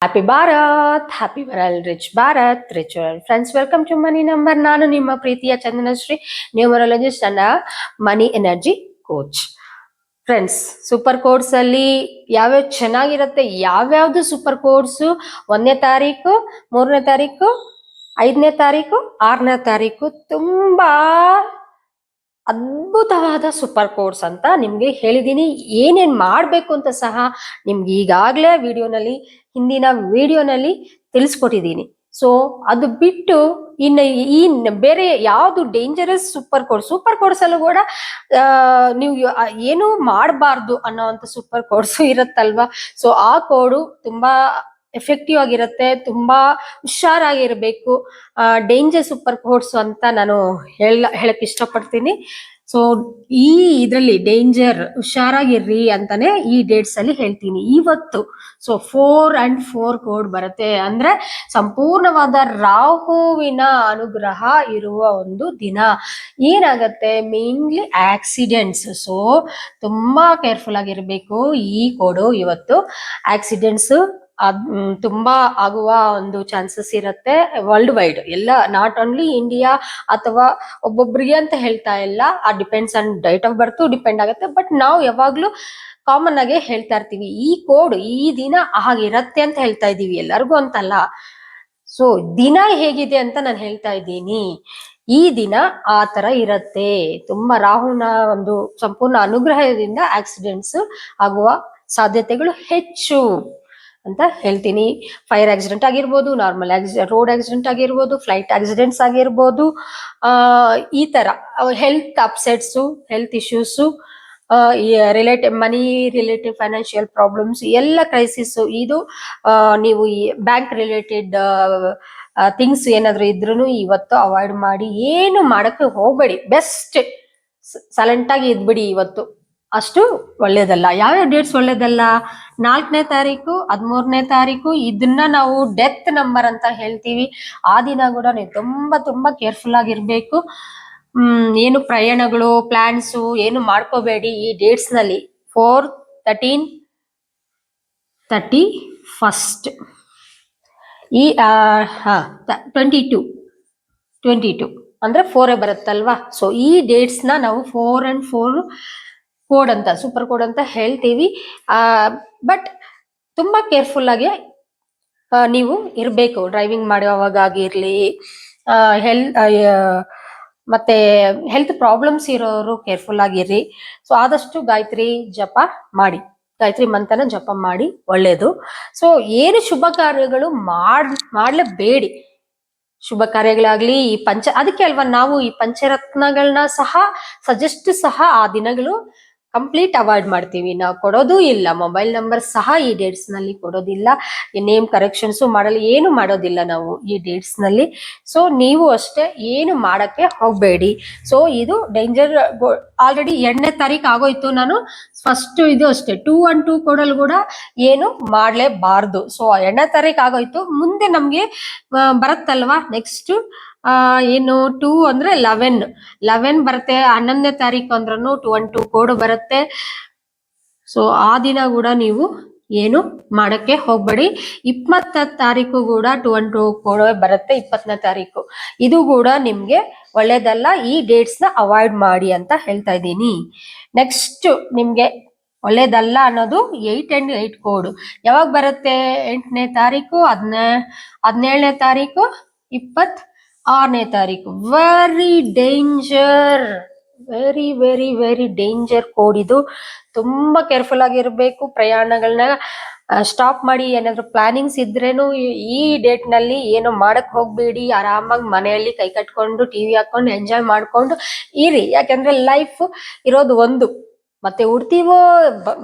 Happy Bharat, happy world, rich Bharat, rich world. Friends, welcome to money number. ನಾನು ನಿಮ್ಮ ಪ್ರೀತಿಯ Chandanashree, numerologist and money energy coach. Friends, super codes ಅಲ್ಲಿ ಯಾವ್ಯಾವ ಚೆನ್ನಾಗಿರುತ್ತೆ, ಯಾವ್ಯಾವ್ದು ಸೂಪರ್ ಕೋಡ್ಸ್ 1ನೇ ತಾರೀಕು, 3ನೇ ತಾರೀಕು, 5ನೇ ತಾರೀಕು, 6ನೇ ತಾರೀಕು ತುಂಬಾ ಅದ್ಭುತವಾದ ಸೂಪರ್ ಕೋಡ್ಸ್ ಅಂತ ನಿಮ್ಗೆ ಹೇಳಿದೀನಿ. ಏನೇನ್ ಮಾಡ್ಬೇಕು ಅಂತ ಸಹ ನಿಮ್ಗೆ ಈಗಾಗ್ಲೇ ಹಿಂದಿನ ವಿಡಿಯೋನಲ್ಲಿ ತಿಳಿಸ್ಕೊಟ್ಟಿದ್ದೀನಿ. ಸೊ ಅದು ಬಿಟ್ಟು ಇನ್ನು ಬೇರೆ ಯಾವ್ದು ಡೇಂಜರಸ್ ಸೂಪರ್ ಕೋಡ್ಸ್ ಅಲ್ಲೂ ಕೂಡ ನೀವು ಏನು ಮಾಡಬಾರ್ದು ಅನ್ನೋಂಥ ಸೂಪರ್ ಕೋಡ್ಸ್ ಇರುತ್ತಲ್ವಾ. ಸೊ ಆ ಕೋಡು ತುಂಬಾ ಎಫೆಕ್ಟಿವ್ ಆಗಿರುತ್ತೆ, ತುಂಬಾ ಹುಷಾರಾಗಿರ್ಬೇಕು. ಡೇಂಜರ್ ಸೂಪರ್ ಕೋಡ್ಸ್ ಅಂತ ನಾನು ಹೇಳಕ್ ಇಷ್ಟಪಡ್ತೀನಿ. ಸೊ ಈ ಇದ್ರಲ್ಲಿ ಡೇಂಜರ್ ಹುಷಾರಾಗಿರ್ರಿ ಅಂತಾನೆ ಈ ಡೇಟ್ಸ್ ಅಲ್ಲಿ ಹೇಳ್ತೀನಿ ಇವತ್ತು. ಸೊ 4 and 4 ಕೋಡ್ ಬರುತ್ತೆ ಅಂದ್ರೆ ಸಂಪೂರ್ಣವಾದ ರಾಹುವಿನ ಅನುಗ್ರಹ ಇರುವ ಒಂದು ದಿನ. ಏನಾಗತ್ತೆ, ಮೇನ್ಲಿ ಆಕ್ಸಿಡೆಂಟ್ಸ್. ಸೊ ತುಂಬಾ ಕೇರ್ಫುಲ್ ಆಗಿರ್ಬೇಕು. ಈ ಕೋಡು ಇವತ್ತು ಆಕ್ಸಿಡೆಂಟ್ಸ್ ತುಂಬಾ ಆಗುವ ಒಂದು ಚಾನ್ಸಸ್ ಇರುತ್ತೆ ವರ್ಲ್ಡ್ ವೈಡ್, ಎಲ್ಲ ನಾಟ್ ಓನ್ಲಿ ಇಂಡಿಯಾ ಅಥವಾ ಒಬ್ಬೊಬ್ರಿಗೆ ಅಂತ ಹೇಳ್ತಾ ಇಲ್ಲ. ಆ depends on date of birth depend ಆಗುತ್ತೆ. ಬಟ್ ನಾವು ಯಾವಾಗ್ಲೂ ಕಾಮನ್ ಆಗಿ ಹೇಳ್ತಾ ಇರ್ತೀವಿ ಈ ಕೋಡ್ ಈ ದಿನ ಹಾಗಿರತ್ತೆ ಅಂತ ಹೇಳ್ತಾ ಇದೀವಿ, ಎಲ್ಲರಿಗೂ ಅಂತಲ್ಲ. ಸೊ ದಿನ ಹೇಗಿದೆ ಅಂತ ನಾನು ಹೇಳ್ತಾ ಇದ್ದೀನಿ. ಈ ದಿನ ಆ ತರ ಇರತ್ತೆ. ತುಂಬಾ ರಾಹುನ ಒಂದು ಸಂಪೂರ್ಣ ಅನುಗ್ರಹದಿಂದ ಆಕ್ಸಿಡೆಂಟ್ಸ್ ಆಗುವ ಸಾಧ್ಯತೆಗಳು ಹೆಚ್ಚು ಅಂತ ಹೇಳ್ತೀನಿ. ಫೈರ್ ಆಕ್ಸಿಡೆಂಟ್ ಆಗಿರ್ಬೋದು, ನಾರ್ಮಲ್ ರೋಡ್ ಆಕ್ಸಿಡೆಂಟ್ ಆಗಿರ್ಬೋದು, ಫ್ಲೈಟ್ ಆಕ್ಸಿಡೆಂಟ್ಸ್ ಆಗಿರ್ಬೋದು, ಈ ತರ ಹೆಲ್ತ್ ಅಪ್ಸೆಟ್ಸು, ಹೆಲ್ತ್ ಇಶ್ಯೂಸು, ಮನಿ ರಿಲೇಟೆಡ್ ಫೈನಾನ್ಷಿಯಲ್ ಪ್ರಾಬ್ಲಮ್ಸ್, ಎಲ್ಲ ಕ್ರೈಸಿಸ್. ಇದು ನೀವು ಈ ಬ್ಯಾಂಕ್ ರಿಲೇಟೆಡ್ ಥಿಂಗ್ಸ್ ಏನಾದ್ರು ಇದ್ರೂ ಇವತ್ತು ಅವಾಯ್ಡ್ ಮಾಡಿ, ಏನು ಮಾಡಕ್ಕೆ ಹೋಗ್ಬೇಡಿ. ಬೆಸ್ಟ್ ಸೈಲೆಂಟ್ ಆಗಿ ಇದ್ಬಿಡಿ ಇವತ್ತು, ಅಷ್ಟು ಒಳ್ಳೇದಲ್ಲ. ಯಾವ್ಯಾವ ಡೇಟ್ಸ್ ಒಳ್ಳೇದಲ್ಲ? 4ನೇ ತಾರೀಕು, 13ನೇ ತಾರೀಕು, ಇದನ್ನ ನಾವು ಡೆತ್ ನಂಬರ್ ಅಂತ ಹೇಳ್ತೀವಿ. ಆ ದಿನ ಕೂಡ ನೀವು ತುಂಬಾ ಕೇರ್ಫುಲ್ ಆಗಿರ್ಬೇಕು. ಏನು ಪ್ರಯಾಣಗಳು, ಪ್ಲಾನ್ಸು ಏನು ಮಾಡ್ಕೋಬೇಡಿ ಈ ಡೇಟ್ಸ್ ನಲ್ಲಿ. 4, 13, 31 ಈ 22 ಅಂದ್ರೆ 4 ಬರುತ್ತಲ್ವಾ. ಸೊ ಈ ಡೇಟ್ಸ್ ನಾವು 4 and 4 ಕೋಡ್ ಅಂತ, ಸೂಪರ್ ಕೋಡ್ ಅಂತ ಹೇಳ್ತೀವಿ. ಬಟ್ ತುಂಬಾ ಕೇರ್ಫುಲ್ ಆಗಿ ನೀವು ಇರ್ಬೇಕು. ಡ್ರೈವಿಂಗ್ ಮಾಡುವಾಗ ಆಗಿರ್ಲಿ, ಮತ್ತೆ ಹೆಲ್ತ್ ಪ್ರಾಬ್ಲಮ್ಸ್ ಇರೋರು ಕೇರ್ಫುಲ್ ಆಗಿರ್ರಿ. ಸೊ ಆದಷ್ಟು ಗಾಯತ್ರಿ ಜಪ ಮಾಡಿ, ಗಾಯತ್ರಿ ಮಂತ್ರನ ಜಪ ಮಾಡಿ, ಒಳ್ಳೇದು. ಸೊ ಏನು ಶುಭ ಕಾರ್ಯಗಳು ಮಾಡ್ಲೇಬೇಡಿ. ಶುಭ ಕಾರ್ಯಗಳಾಗ್ಲಿ ಈ ಅದಕ್ಕೆ ಅಲ್ವಾ ನಾವು ಈ ಪಂಚರತ್ನಗಳನ್ನ ಸಹ ಸಜೆಸ್ಟ್ ಸಹ ಆ ದಿನಗಳು ಕಂಪ್ಲೀಟ್ ಅವಾಯ್ಡ್ ಮಾಡ್ತೀವಿ. ನಾವು ಕೊಡೋದು ಇಲ್ಲ, ಮೊಬೈಲ್ ನಂಬರ್ ಸಹ ಈ ಡೇಟ್ಸ್ ನಲ್ಲಿ ಕೊಡೋದಿಲ್ಲ, ನೇಮ್ ಕರೆಕ್ಷನ್ಸ್ ಮಾಡಲ್ಲ, ಏನು ಮಾಡೋದಿಲ್ಲ ನಾವು ಈ ಡೇಟ್ಸ್ ನಲ್ಲಿ. ಸೊ ನೀವು ಅಷ್ಟೇ ಏನು ಮಾಡಕ್ಕೆ ಹೋಗ್ಬೇಡಿ. ಸೊ ಇದು ಡೇಂಜರ್. ಆಲ್ರೆಡಿ 2ನೇ ತಾರೀಕು ಆಗೋಯ್ತು. ನಾನು ಫಸ್ಟ್ ಇದು ಅಷ್ಟೇ 2 and 2 ಕೋಡಲ್ ಕೂಡ ಏನು ಮಾಡ್ಲೇಬಾರ್ದು. ಸೊ 2ನೇ ತಾರೀಕು ಆಗೋಯ್ತು. ಮುಂದೆ ನಮ್ಗೆ ಬರುತ್ತಲ್ವಾ ನೆಕ್ಸ್ಟ್ ಏನು 2 ಅಂದ್ರೆ 11 ಬರುತ್ತೆ. 11ನೇ ತಾರೀಕು ಅಂದ್ರೂ 2 and 2 ಕೋಡ್ ಬರುತ್ತೆ. ಸೊ ಆ ದಿನ ಕೂಡ ನೀವು ಏನು ಮಾಡಕ್ಕೆ ಹೋಗ್ಬೇಡಿ. 20ನೇ ತಾರೀಕು ಕೂಡ 2 and 2 ಕೋಡ್ ಬರುತ್ತೆ. 20ನೇ ತಾರೀಕು ಇದು ಕೂಡ ನಿಮ್ಗೆ ಒಳ್ಳೇದಲ್ಲ. ಈ ಡೇಟ್ಸ್ ನ ಅವಾಯ್ಡ್ ಮಾಡಿ ಅಂತ ಹೇಳ್ತಾ ಇದ್ದೀನಿ. ನೆಕ್ಸ್ಟ್ ನಿಮ್ಗೆ ಒಳ್ಳೇದಲ್ಲ ಅನ್ನೋದು 8 and 8 ಕೋಡ್ ಯಾವಾಗ ಬರುತ್ತೆ? 8ನೇ ತಾರೀಕು, 17ನೇ ತಾರೀಕು, 26ನೇ ತಾರೀಕು. Very danger, very danger code ಇದು. ತುಂಬಾ ಕೇರ್ಫುಲ್ ಆಗಿರ್ಬೇಕು. ಪ್ರಯಾಣಗಳನ್ನ ಸ್ಟಾಪ್ ಮಾಡಿ. ಏನಾದ್ರು ಪ್ಲಾನಿಂಗ್ಸ್ ಇದ್ರೇನು ಈ ಡೇಟ್ ನಲ್ಲಿ ಏನು ಮಾಡಕ್ ಹೋಗ್ಬೇಡಿ. ಆರಾಮಾಗಿ ಮನೆಯಲ್ಲಿ ಕೈ ಕಟ್ಕೊಂಡು ಟಿವಿ ಹಾಕೊಂಡು ಎಂಜಾಯ್ ಮಾಡ್ಕೊಂಡು ಇರಿ. ಯಾಕಂದ್ರೆ ಲೈಫ್ ಇರೋದು ಒಂದು, ಮತ್ತೆ ಉಡ್ತೀವೋ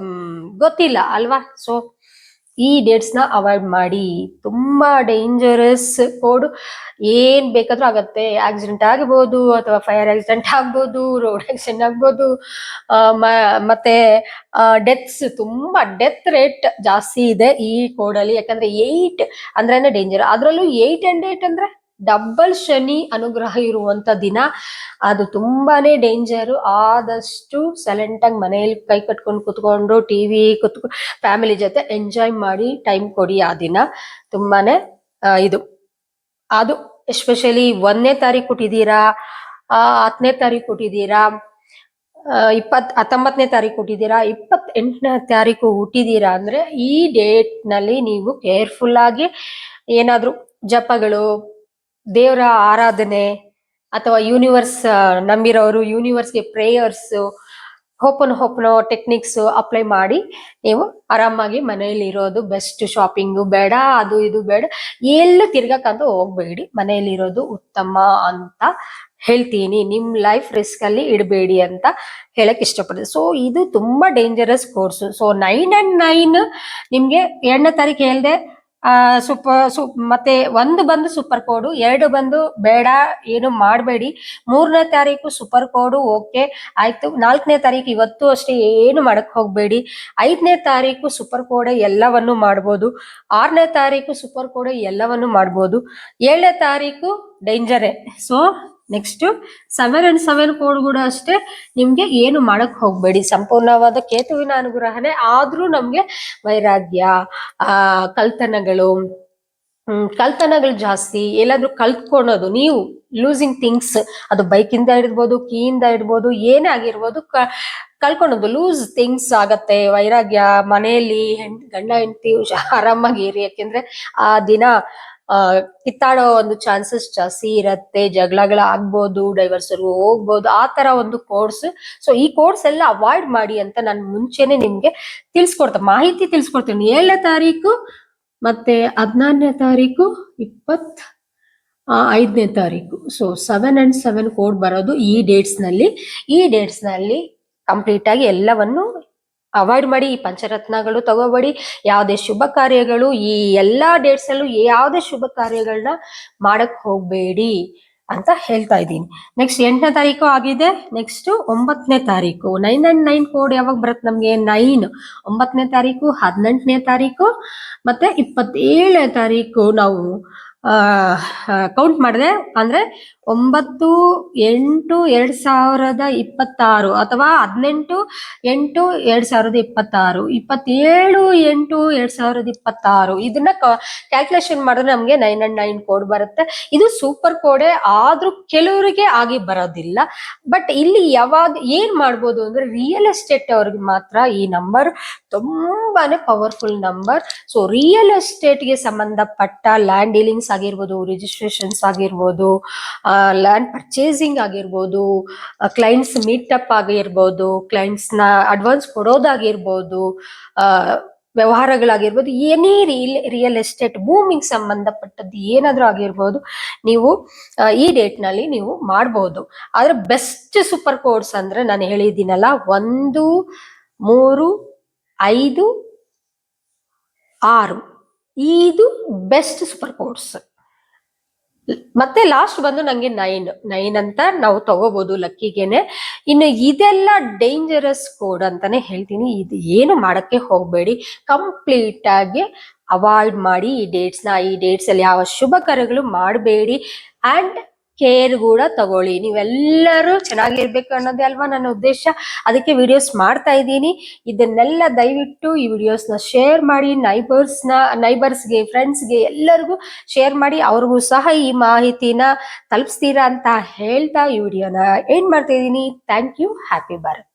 ಗೊತ್ತಿಲ್ಲ ಅಲ್ವಾ. ಸೊ ಈ ಡೇಟ್ಸ್ ನ ಅವಾಯ್ಡ್ ಮಾಡಿ. ತುಂಬಾ ಡೇಂಜರಸ್ ಕೋಡ್. ಏನ್ ಬೇಕಾದ್ರೂ ಆಗತ್ತೆ. ಆಕ್ಸಿಡೆಂಟ್ ಆಗ್ಬೋದು, ಅಥವಾ ಫೈರ್ ಆಕ್ಸಿಡೆಂಟ್ ಆಗ್ಬೋದು, ರೋಡ್ ಆಕ್ಸಿಡೆಂಟ್ ಆಗ್ಬೋದು, ಮತ್ತೆ ಡೆತ್ಸ್, ತುಂಬಾ ಡೆತ್ ರೇಟ್ ಜಾಸ್ತಿ ಇದೆ ಈ ಕೋಡ್ ಅಲ್ಲಿ. ಯಾಕಂದ್ರೆ 8 ಅಂದ್ರೇನೆ ಡೇಂಜರ್. ಅದ್ರಲ್ಲೂ 8 and 8 ಅಂದ್ರೆ ಡಬಲ್ ಶನಿ ಅನುಗ್ರಹ ಇರುವಂತ ದಿನ. ಅದು ತುಂಬಾನೇ ಡೇಂಜರು. ಆದಷ್ಟು ಸೈಲೆಂಟ್ ಆಗಿ ಮನೆಯಲ್ಲಿ ಕೈ ಕಟ್ಕೊಂಡು ಕುತ್ಕೊಂಡು ಟಿವಿ ಫ್ಯಾಮಿಲಿ ಜೊತೆ ಎಂಜಾಯ್ ಮಾಡಿ ಟೈಮ್ ಕೊಡಿ. ಆ ದಿನ ತುಂಬಾನೇ ಇದು ಅದು ಎಸ್ಪೆಷಲಿ 1ನೇ ತಾರೀಕು ಕೊಟ್ಟಿದ್ದೀರಾ, 10ನೇ ತಾರೀಕು ಕೊಟ್ಟಿದ್ದೀರಾ, 19ನೇ ತಾರೀಕು ಹುಟ್ಟಿದ್ದೀರಾ, 28ನೇ ತಾರೀಕು ಹುಟ್ಟಿದ್ದೀರಾ ಅಂದ್ರೆ ಈ ಡೇಟ್ ನಲ್ಲಿ ನೀವು ಕೇರ್ಫುಲ್ ಆಗಿ ಏನಾದ್ರೂ ಜಪಗಳು, ದೇವರ ಆರಾಧನೆ ಅಥವಾ ಯೂನಿವರ್ಸ್ ನಂಬಿರೋರು ಯೂನಿವರ್ಸ್ಗೆ ಪ್ರೇಯರ್ಸ್, ಹೋಪನೋ ಟೆಕ್ನಿಕ್ಸ್ ಅಪ್ಲೈ ಮಾಡಿ ನೀವು ಆರಾಮಾಗಿ ಮನೆಯಲ್ಲಿ ಇರೋದು ಬೆಸ್ಟ್. ಶಾಪಿಂಗು ಬೇಡ, ಅದು ಇದು ಬೇಡ, ಎಲ್ಲೂ ತಿರ್ಗಕ್ಕಂತ ಹೋಗ್ಬೇಡಿ, ಮನೆಯಲ್ಲಿ ಇರೋದು ಉತ್ತಮ ಅಂತ ಹೇಳ್ತೀನಿ. ನಿಮ್ ಲೈಫ್ ರಿಸ್ಕ್ ಅಲ್ಲಿ ಇಡಬೇಡಿ ಅಂತ ಹೇಳಕ್ ಇಷ್ಟಪಡ್ತೀನಿ. ಸೊ ಇದು ತುಂಬಾ ಡೇಂಜರಸ್ ಕೋರ್ಸ್. ಸೊ 9 and 9 ನಿಮ್ಗೆ 2ನೇ ತಾರೀಕು ಹೇಳ್ದೆ ಮತ್ತೆ 1 ಬಂದು ಸೂಪರ್ ಕೋಡು, 2 ಬಂದು ಬೇಡ, ಏನು ಮಾಡಬೇಡಿ. 3ನೇ ತಾರೀಕು ಸೂಪರ್ ಕೋಡು ಓಕೆ ಆಯ್ತು. 4ನೇ ತಾರೀಕು ಇವತ್ತು ಅಷ್ಟೇ ಏನು ಮಾಡಕ್ ಹೋಗ್ಬೇಡಿ. 5ನೇ ತಾರೀಕು ಸೂಪರ್ ಕೋಡೆ ಎಲ್ಲವನ್ನು ಮಾಡ್ಬೋದು. 6ನೇ ತಾರೀಕು ಸೂಪರ್ ಕೋಡೆ ಎಲ್ಲವನ್ನು ಮಾಡ್ಬೋದು. 7ನೇ ತಾರೀಕು ಡೇಂಜರೇ. ಸೊ ನೆಕ್ಸ್ಟ್ 7 and 7 ಕೋಡ್ ಕೂಡ ಅಷ್ಟೇ, ನಿಮ್ಗೆ ಏನು ಮಾಡಕ್ ಹೋಗ್ಬೇಡಿ. ಸಂಪೂರ್ಣವಾದ ಕೇತುವಿನ ಅನುಗ್ರಹನೇ, ಆದ್ರೂ ನಮ್ಗೆ ವೈರಾಗ್ಯ, ಕಳ್ತನಗಳು ಜಾಸ್ತಿ. ಎಲ್ಲಾದ್ರೂ ಕಲ್ತ್ಕೊಳೋದು, ನೀವು ಲೂಸಿಂಗ್ ಥಿಂಗ್ಸ್, ಅದು ಬೈಕಿಂದ ಇರ್ಬೋದು, ಕೀಯಿಂದ ಇರ್ಬೋದು, ಏನೇ ಆಗಿರ್ಬೋದು, ಕಳ್ಕೊಳೋದು, ಲೂಸ್ ಥಿಂಗ್ಸ್ ಆಗತ್ತೆ. ವೈರಾಗ್ಯ, ಮನೆಯಲ್ಲಿ ಗಂಡ ಹೆಂಡತಿ ಆರಾಮಾಗಿರಿ, ಯಾಕೆಂದ್ರೆ ಆ ದಿನ ಕಿತ್ತಾಡೋ ಒಂದು ಚಾನ್ಸಸ್ ಜಾಸ್ತಿ ಇರತ್ತೆ. ಜಗಳಗಳಾಗ್ಬೋದು, ಡೈವರ್ಸ್ವರೆಗೂ ಹೋಗ್ಬೋದು, ಆ ತರ ಒಂದು ಕೋರ್ಸ್. ಸೊ ಈ ಕೋರ್ಸ್ ಎಲ್ಲ ಅವಾಯ್ಡ್ ಮಾಡಿ ಅಂತ ನಾನು ಮುಂಚೆನೆ ನಿಮ್ಗೆ ಮಾಹಿತಿ ತಿಳಿಸ್ಕೊಡ್ತೀನಿ. 7ನೇ ತಾರೀಕು ಮತ್ತೆ 14ನೇ ತಾರೀಕು, 25ನೇ ತಾರೀಕು. ಸೊ 7 and 7 ಕೋಡ್ ಬರೋದು ಈ ಡೇಟ್ಸ್ ನಲ್ಲಿ ಕಂಪ್ಲೀಟ್ ಆಗಿ ಎಲ್ಲವನ್ನು ಅವಾಯ್ಡ್ ಮಾಡಿ. ಈ ಪಂಚರತ್ನಗಳು ತಗೋಬೇಡಿ, ಯಾವುದೇ ಶುಭ ಕಾರ್ಯಗಳು ಈ ಎಲ್ಲಾ ಡೇಟ್ಸ್ ಅಲ್ಲೂ ಯಾವುದೇ ಶುಭ ಕಾರ್ಯಗಳನ್ನ ಮಾಡಕ್ ಹೋಗ್ಬೇಡಿ ಅಂತ ಹೇಳ್ತಾ ಇದ್ದೀನಿ. ನೆಕ್ಸ್ಟ್ 8ನೇ ತಾರೀಕು ಆಗಿದೆ. ನೆಕ್ಸ್ಟ್ 9ನೇ ತಾರೀಕು 9 and 9 ಕೋಡ್ ಯಾವಾಗ ಬರುತ್ತೆ ನಮ್ಗೆ? 9 9ನೇ ತಾರೀಕು, 18ನೇ ತಾರೀಕು ಮತ್ತೆ 27ನೇ ತಾರೀಕು ನಾವು ಕೌಂಟ್ ಮಾಡಿದೆ ಅಂದ್ರೆ 9/8/2026 ಅಥವಾ 18/8/2026, 27/8/2026. ಇದನ್ನ ಕ್ಯಾಲ್ಕುಲೇಷನ್ ಮಾಡಿದ್ರೆ ನಮ್ಗೆ 9 and 9 ಕೋಡ್ ಬರುತ್ತೆ. ಇದು ಸೂಪರ್ ಕೋಡೆ, ಆದ್ರೂ ಕೆಲವರಿಗೆ ಆಗಿ ಬರೋದಿಲ್ಲ. ಬಟ್ ಇಲ್ಲಿ ಏನ್ ಮಾಡ್ಬೋದು ಅಂದ್ರೆ ರಿಯಲ್ ಎಸ್ಟೇಟ್ ಅವ್ರಿಗೆ ಮಾತ್ರ ಈ ನಂಬರ್ ತುಂಬಾನೇ ಪವರ್ಫುಲ್ ನಂಬರ್. ಸೊ ರಿಯಲ್ ಎಸ್ಟೇಟ್ಗೆ ಸಂಬಂಧಪಟ್ಟ ಲ್ಯಾಂಡ್ ಡೀಲಿಂಗ್ಸ್ ಆಗಿರ್ಬೋದು, ರಿಜಿಸ್ಟ್ರೇಷನ್ಸ್ ಆಗಿರ್ಬೋದು, ಲ್ಯಾಂಡ್ ಪರ್ಚೇಸಿಂಗ್ ಆಗಿರ್ಬೋದು, ಕ್ಲೈಂಟ್ಸ್ ಮೀಟಪ್ ಆಗಿರ್ಬೋದು, ಕ್ಲೈಂಟ್ಸ್ ನ ಅಡ್ವಾನ್ಸ್ ಕೊಡೋದಾಗಿರ್ಬೋದು, ವ್ಯವಹಾರಗಳಾಗಿರ್ಬೋದು, ಏನೇ ರಿಯಲ್ ಎಸ್ಟೇಟ್ ಭೂಮಿಗೆ ಸಂಬಂಧಪಟ್ಟದ್ದು ಏನಾದ್ರೂ ಆಗಿರ್ಬೋದು, ನೀವು ಈ ಡೇಟ್ ನಲ್ಲಿ ನೀವು ಮಾಡಬಹುದು. ಆದ್ರೆ ಬೆಸ್ಟ್ ಸೂಪರ್ ಕೋಡ್ಸ್ ಅಂದ್ರೆ ನಾನು ಹೇಳಿದ್ದೀನಲ್ಲ, 1, 3, 5, 6 ಇದು ಬೆಸ್ಟ್ ಸೂಪರ್ ಕೋಡ್ಸ್. ಮತ್ತೆ ಲಾಸ್ಟ್ ಬಂದು ನಂಗೆ 9 ಅಂತ ನಾವು ತಗೋಬಹುದು ಲಕ್ಕಿಗೆನೆ. ಇನ್ನು ಇದೆಲ್ಲ ಡೇಂಜರಸ್ ಕೋಡ್ ಅಂತಾನೆ ಹೇಳ್ತೀನಿ. ಇದು ಏನು ಮಾಡಕ್ಕೆ ಹೋಗ್ಬೇಡಿ, ಕಂಪ್ಲೀಟ್ ಆಗಿ ಅವಾಯ್ಡ್ ಮಾಡಿ ಈ ಡೇಟ್ಸ್ ಅಲ್ಲಿ ಯಾವ ಶುಭ ಕಾರ್ಯಗಳು ಮಾಡಬೇಡಿ. ಅಂಡ್ ಕೇರ್ ಕೂಡ ತಗೊಳ್ಳಿ. ನೀವೆಲ್ಲರೂ ಚೆನ್ನಾಗಿರ್ಬೇಕು ಅನ್ನೋದೇ ಅಲ್ವಾ ನನ್ನ ಉದ್ದೇಶ. ಅದಕ್ಕೆ ವಿಡಿಯೋಸ್ ಮಾಡ್ತಾ ಇದ್ದೀನಿ. ಇದನ್ನೆಲ್ಲ ದಯವಿಟ್ಟು ಈ ವಿಡಿಯೋಸ್ನ ಶೇರ್ ಮಾಡಿ, ನೈಬರ್ಸ್ಗೆ, ಫ್ರೆಂಡ್ಸ್ಗೆ ಎಲ್ಲರಿಗೂ ಶೇರ್ ಮಾಡಿ. ಅವ್ರಿಗೂ ಸಹ ಈ ಮಾಹಿತಿನ ತಲುಪಿಸ್ತೀರಾ ಅಂತ ಹೇಳ್ತಾ ಈ ವಿಡಿಯೋನ ಎಂಡ್ ಮಾಡ್ತಾ ಇದ್ದೀನಿ. Thank you. ಹ್ಯಾಪಿ ಭಾರತ್.